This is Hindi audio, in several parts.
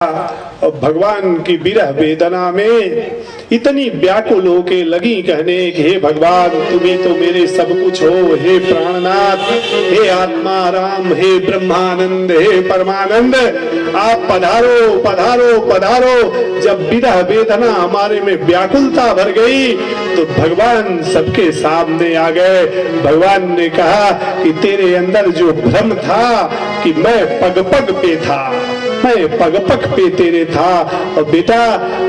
भगवान की विरह वेदना में इतनी व्याकुल होके लगी कहने कि हे भगवान, तुम्हें तो मेरे सब कुछ हो। हे प्राणनाथ, हे आत्मा राम, हे ब्रह्मानंद, हे परमानंद, आप पधारो पधारो पधारो। जब विरह वेदना हमारे में व्याकुलता भर गई तो भगवान सबके सामने आ गए। भगवान ने कहा कि तेरे अंदर जो भ्रम था कि मैं पग पग पे था, मैं पग पग पे तेरे था, और बेटा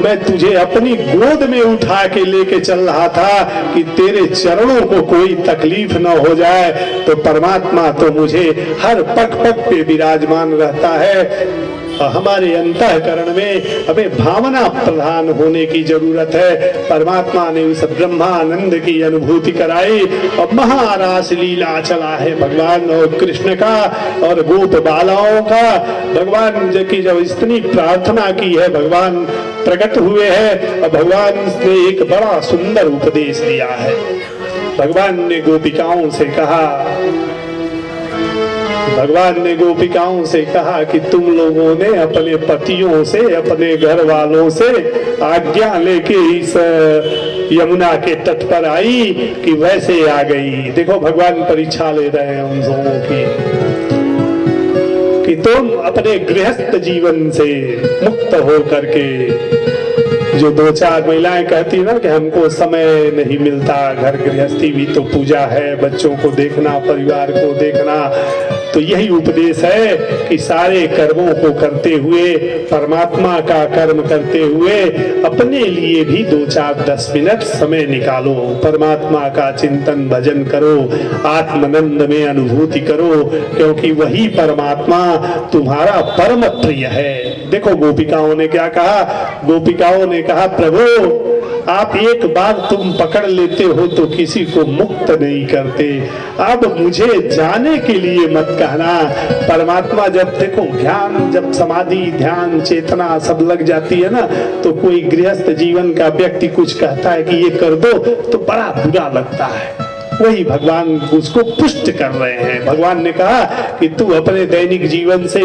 मैं तुझे अपनी गोद में उठा के लेके चल रहा था कि तेरे चरणों को कोई तकलीफ न हो जाए। तो परमात्मा तो मुझे हर पग पग पे विराजमान रहता है। हमारे अंतःकरण में हमें भावना प्रधान होने की जरूरत है। परमात्मा ने उस ब्रह्मानंद की अनुभूति कराई और महारास लीला चला है भगवान और कृष्ण का और गोप बालाओं का। भगवान की जब इतनी प्रार्थना की है, भगवान प्रकट हुए हैं और भगवान ने एक बड़ा सुंदर उपदेश दिया है। भगवान ने गोपिकाओं से कहा, भगवान ने गोपिकाओं से कहा कि तुम लोगों ने अपने पतियों से, अपने घर वालों से आज्ञा लेके इस यमुना के तट पर आई कि वैसे आ गई। देखो भगवान परीक्षा ले रहे हैं उन लोगों की कि तुम अपने गृहस्थ जीवन से मुक्त हो करके, जो दो चार महिलाएं कहती ना कि हमको समय नहीं मिलता, घर गृहस्थी भी तो पूजा है, बच्चों को देखना, परिवार को देखना, तो यही उपदेश है कि सारे कर्मों को करते हुए, परमात्मा का कर्म करते हुए अपने लिए भी 2-4-10 मिनट समय निकालो, परमात्मा का चिंतन भजन करो, आत्मानंद में अनुभूति करो, क्योंकि वही परमात्मा तुम्हारा परम प्रिय है। देखो गोपिकाओं ने क्या कहा, गोपिकाओं ने कहा प्रभु आप एक बार तुम पकड़ लेते हो तो किसी को मुक्त नहीं करते, अब मुझे जाने के लिए मत कहना। परमात्मा जब देखो ध्यान, जब समाधि ध्यान चेतना सब लग जाती है ना, तो कोई गृहस्थ जीवन का व्यक्ति कुछ कहता है कि ये कर दो तो बड़ा बुरा लगता है। वही भगवान उसको पुष्ट कर रहे हैं। भगवान ने कहा कि तू अपने दैनिक जीवन से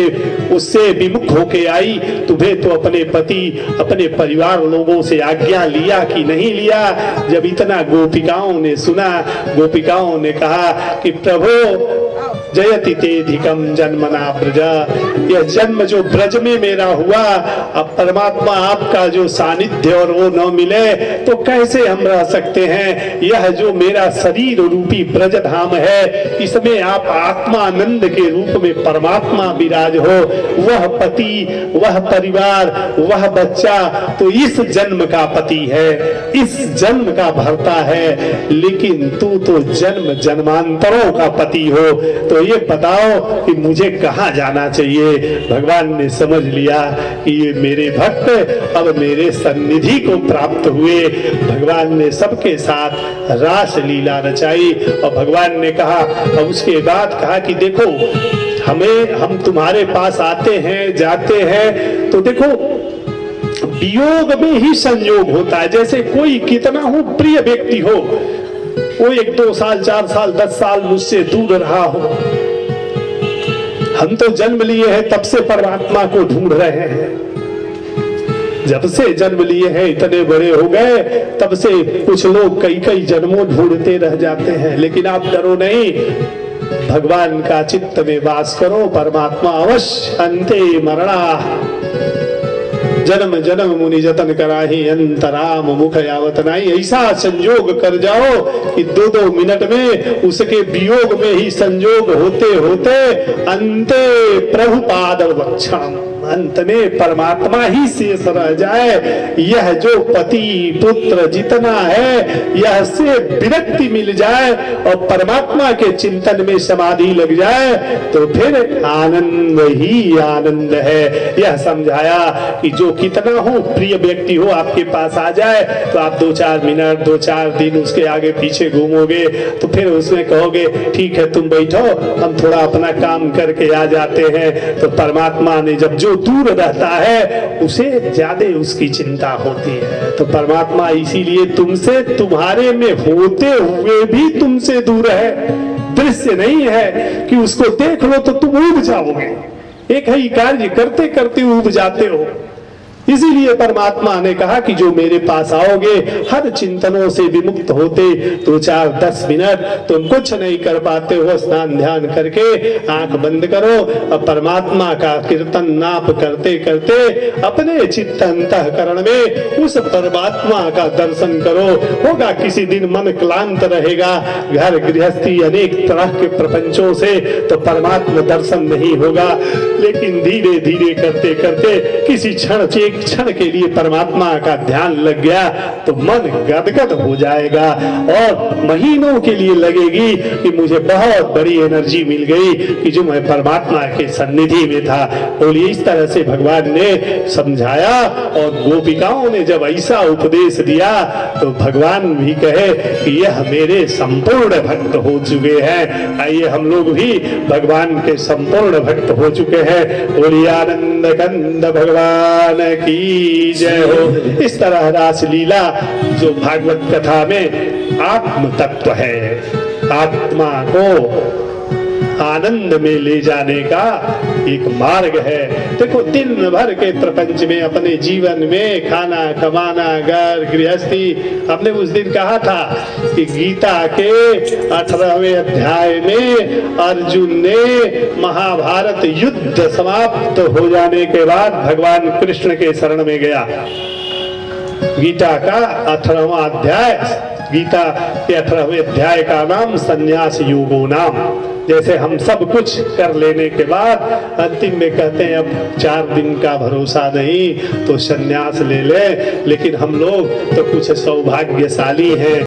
उससे विमुख होके आई, तुम्हें तो अपने पति, अपने परिवार लोगों से आज्ञा लिया कि नहीं लिया। जब इतना गोपिकाओं ने सुना, गोपिकाओं ने कहा कि प्रभु जयति तेधिकम जन्मना ब्रजा, यह जन्म जो ब्रज में मेरा हुआ, अब परमात्मा आपका जो सानिध्य और वो न मिले तो कैसे हम रह सकते हैं। यह जो मेरा शरीर रूपी ब्रज धाम है, इसमें आप आत्मानंद के रूप में परमात्मा विराज हो, वह पति, वह परिवार, वह बच्चा तो इस जन्म का पति है, इस जन्म का भर्ता है, लेकिन तू तो जन्म जन्मांतरों का पति हो, तो ये बताओ कि मुझे कहाँ जाना चाहिए। भगवान ने समझ लिया कि ये मेरे भक्त अब मेरे सन्निधि को प्राप्त हुए। भगवान ने सबके साथ रास लीला रचाई और भगवान ने कहा, और उसके बाद कहा कि देखो हम तुम्हारे पास आते हैं जाते हैं, तो देखो वियोग में ही संयोग होता है। जैसे कोई कितना हो प्रिय व्यक्ति हो, वो 1-2 साल 4 साल 10 साल मुझसे दूर रहा हो, हम तो जन्म लिए हैं तब से परमात्मा को ढूंढ रहे हैं, जब से जन्म लिए हैं इतने बड़े हो गए, तब से कुछ लोग कई जन्मों ढूंढते रह जाते हैं। लेकिन आप डरो नहीं, भगवान का चित्त में वास करो, परमात्मा अवश्य अंते मरणा जन्म जन्म मुनि जतन कराही अंतराम मुख यावत नाही। ऐसा संयोग कर जाओ कि 2-2 मिनट में उसके वियोग में ही संयोग होते होते अंते प्रभु पाद वक्षम, अंत में परमात्मा ही शेष रह जाए। यह जो पति पुत्र जितना है, यह से विरक्ति मिल जाए और परमात्मा के चिंतन में समाधि लग जाए तो फिर आनंद ही आनंद है। यह समझाया कि जो कितना हो प्रिय व्यक्ति हो आपके पास आ जाए तो आप 2-4 मिनट 2-4 दिन उसके आगे पीछे घूमोगे तो फिर उसमें कहोगे ठीक है तुम बैठो, हम थोड़ा अपना काम करके आ जाते हैं। तो परमात्मा ने जब जो दूर रहता है उसे ज्यादा उसकी चिंता होती है। तो परमात्मा इसीलिए तुमसे, तुम्हारे में होते हुए भी तुमसे दूर है। दृश्य नहीं है कि उसको देख लो तो तुम उब जाओगे, एक ही कार्य करते करते ऊब जाते हो। इसीलिए परमात्मा ने कहा कि जो मेरे पास आओगे हर चिंतनों से विमुक्त होते, 2-4-10 मिनट तुम कुछ नहीं कर पाते हो, स्नान ध्यान करके आंख बंद करो, अब परमात्मा का कीर्तन नाप करते करते अपने चित्त अंतःकरण में उस परमात्मा का दर्शन करो। होगा किसी दिन मन क्लांत रहेगा, घर गृहस्थी अनेक तरह के प्रपंचों से, तो परमात्मा दर्शन नहीं होगा, लेकिन धीरे धीरे करते करते किसी क्षण के लिए परमात्मा का ध्यान लग गया तो मन गदगद हो जाएगा और महीनों के लिए लगेगी कि मुझे बहुत बड़ी एनर्जी मिल गई कि जो मैं परमात्मा के सन्निधि में था। बोलिए, इस तरह से भगवान ने समझाया और गोपिकाओं ने जब ऐसा उपदेश दिया तो भगवान भी कहे कि यह मेरे संपूर्ण भक्त हो चुके हैं। आइए हम लोग भी भगवान के संपूर्ण भक्त हो चुके हैं। बोलिए आनंद कंद भगवान की जय हो। इस तरह रासलीला जो भागवत कथा में आत्म तत्व है, आत्मा को आनंद में ले जाने का एक मार्ग है। देखो, दिन भर के प्रपंच में अपने जीवन में खाना कमाना, घर गृहस्थी, हमने उस दिन कहा था कि गीता के 18वें अध्याय में अर्जुन ने महाभारत युद्ध समाप्त हो जाने के बाद भगवान कृष्ण के शरण में गया। गीता का 18वां अध्याय, गीता के 18वें अध्याय का नाम संन्यास योगो नाम। जैसे हम सब कुछ कर लेने के बाद अंतिम में कहते हैं अब 4 दिन का भरोसा नहीं तो संन्यास ले ले, लेकिन हम लोग तो कुछ सौभाग्यशाली हैं।